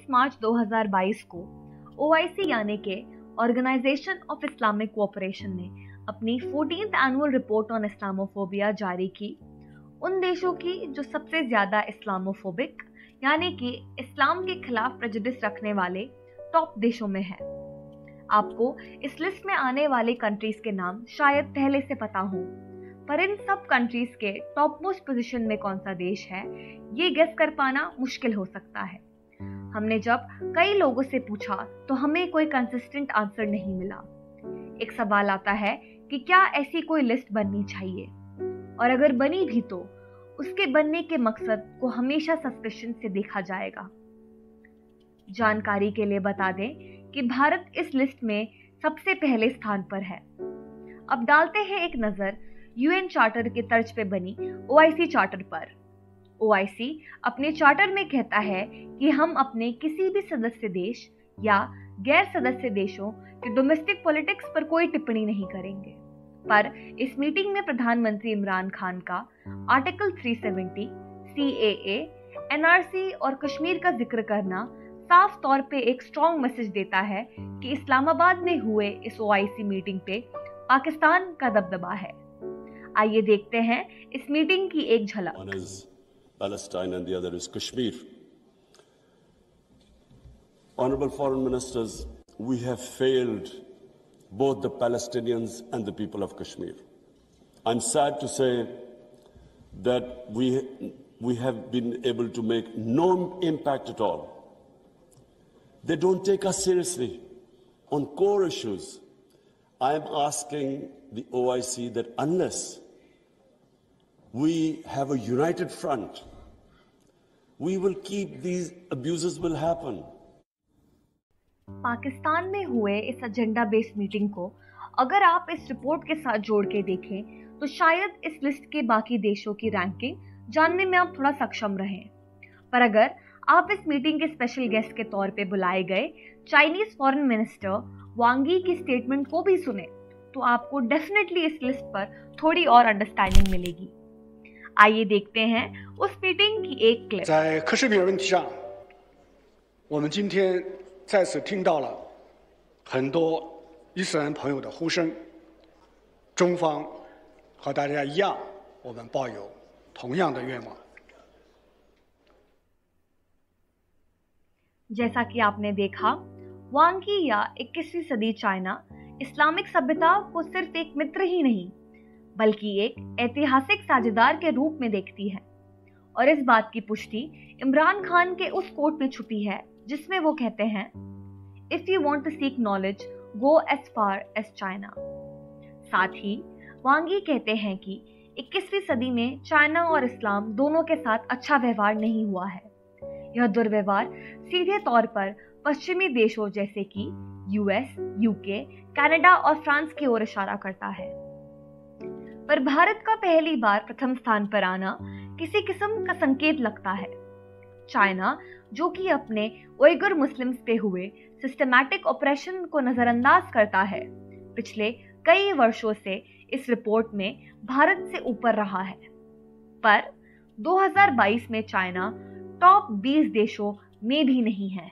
23 मार्च 2022 को OIC यानी के ऑर्गेनाइजेशन ऑफ इस्लामिक कोऑपरेशन ने अपनी 14th annual report on Islamophobia जारी की। उन देशों की जो सबसे ज्यादा इस्लामोफोबिक यानी कि इस्लाम के खिलाफ प्रेजुडिस रखने वाले टॉप देशों में है। आपको इस लिस्ट में आने वाले कंट्रीज के नाम शायद पहले से पता हो, पर इन सब कंट्रीज के टॉप मोस्ट पोजीशन में कौन सा देश है ये गेस कर पाना मुश्किल हो सकता है। हमने जब कई लोगों से पूछा तो हमें कोई कंसिस्टेंट आंसर नहीं मिला। एक सवाल आता है कि क्या ऐसी कोई लिस्ट बननी चाहिए, और अगर बनी भी तो उसके बनने के मकसद को हमेशा सस्पेशन से देखा जाएगा। जानकारी के लिए बता दें कि भारत इस लिस्ट में सबसे पहले स्थान पर है। अब डालते हैं एक नजर UN चार्टर के तर्ज पे बनी OIC चार्टर पर। OIC अपने चार्टर में कहता है कि हम अपने किसी भी सदस्य देश या गैर सदस्य देशों के डोमेस्टिक पॉलिटिक्स पर कोई टिप्पणी नहीं करेंगे। पर इस मीटिंग में प्रधानमंत्री इमरान खान का आर्टिकल 370, CAA, NRC और कश्मीर का जिक्र करना साफ तौर पे एक स्ट्रॉन्ग मैसेज देता है कि इस्लामाबाद में हुए इस OIC मीटिंग पे पाकिस्तान का दबदबा है। आइए देखते हैं इस मीटिंग की एक झलक। One is Palestine and the other is Kashmir. Honorable Foreign Ministers, we have failed both the Palestinians and the people of Kashmir. I'm sad to say that we have been able to make no impact at all. They don't take us seriously on core issues. I am asking the OIC that unless we have a united front, we will keep these abuses will happen. Pakistan में हुए इस agenda based meeting को अगर आप इस report के साथ जोड़ के देखें तो शायद इस लिस्ट के बाकी देशों की रैंकिंग जानने में आप थोड़ा सक्षम रहें। पर अगर आप इस मीटिंग के स्पेशल गेस्ट के तौर पे बुलाए गए चाइनीज फॉरेन मिनिस्टर वांग यी की स्टेटमेंट को भी सुने तो आपको डेफिनेटली इस लिस्ट पर थोड़ी और अंडरस्टैंडिंग मिलेगी। आइए देखते हैं उस मीटिंग की एक क्लिप। 在克什米尔问题上，我们今天再次听到了很多伊斯兰朋友的呼声。中方和大家一样，我们抱有同样的愿望。 जैसा कि आपने देखा, वांग यी या 21वीं सदी चाइना इस्लामिक सभ्यता को सिर्फ एक मित्र ही नहीं बल्कि एक ऐतिहासिक साझेदार के रूप में देखती है, और इस बात की पुष्टि इमरान खान के उस कोट में छुपी है जिसमें वो कहते हैं, if you want to seek knowledge go as far as China. साथ ही वांग यी कहते हैं कि 21वीं सदी में चाइना और इस्लाम दोनों के साथ अच्छा व्यवहार नहीं हुआ है। यह दुर्व्यवहार सीधे तौर पर पश्चिमी देशों जैसे कि US, UK, कनाडा और फ्रांस की ओर इशारा करता है। पर भारत का पहली बार प्रथम स्थान पर आना किसी किस्म का संकेत लगता है। चाइना, जो कि अपने उइगर मुस्लिम्स पे हुए सिस्टमैटिक ऑपरेशन को नजरअंदाज करता है, पिछले कई वर्षों से इस रिपोर्ट में भारत से ऊपर रहा है। पर 2022 में चाइना टॉप 20 देशों में भी नहीं है।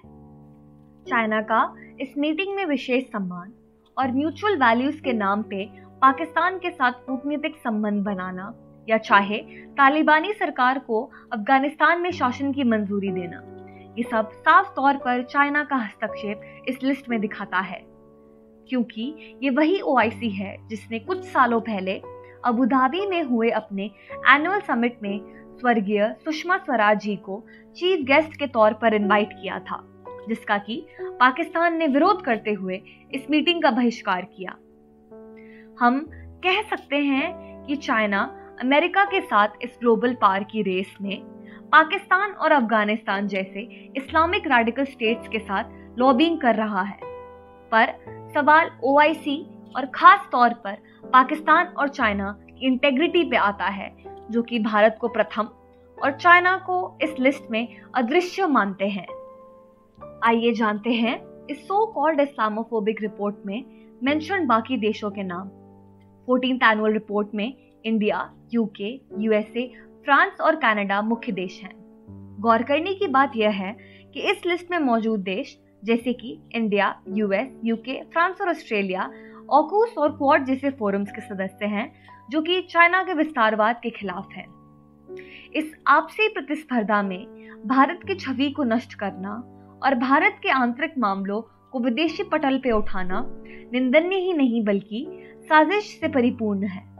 चाइना का इस मीटिंग में विशेष सम्मान और म्यूचुअल वैल्यूज के नाम पे पाकिस्तान के साथ कूटनीतिक संबंध बनाना या चाहे तालिबानी सरकार को अफगानिस्तान में शासन की मंजूरी देना, ये सब साफ तौर पर चाइना का हस्तक्षेप इस लिस्ट में दिखाता है, क्योंकि ये वही OIC है जिसने कुछ सालों पहले अबू धाबी में हुए अपने एनुअल समिट में स्वर्गीय सुषमा स्वराज जी को चीफ गेस्ट के तौर पर इनवाइट किया था, जिसका कि पाकिस्तान ने विरोध करते हुए इस मीटिंग का बहिष्कार किया। हम कह सकते हैं कि चाइना अमेरिका के साथ इस ग्लोबल पावर की रेस में पाकिस्तान और अफगानिस्तान जैसे इस्लामिक रेडिकल स्टेट्स के साथ लॉबिंग कर रहा है। पर सवाल OIC और खास तौर पर पाकिस्तान और चाइना की इंटेग्रिटी पे आता है, जो कि भारत को प्रथम और चाइना को इस लिस्ट में अदृश्य मानते हैं। आइए जानते हैं इस सो कॉल्ड इस्लामोफोबिक रिपोर्ट में मेंशन बाकी देशों के नाम। 14th एनुअल रिपोर्ट में इंडिया, UK, USA, फ्रांस और कनाडा मुख्य देश हैं। गौर करने की बात यह है कि इस लिस्ट में मौजूद देश जैसे कि इंडिया, यूएस, यूके, फ्रांस और ऑस्ट्रेलिया ऑकूस और क्वाड जैसे फोरम्स के सदस्य हैं जो कि चाइना के विस्तारवाद के खिलाफ हैं। इस आपसी प्रतिस्पर्धा में भारत की छवि को नष्ट करना और भारत के आंतरिक मामलों को विदेशी पटल पे उठाना निंदनीय ही नहीं बल्कि साजिश से परिपूर्ण है।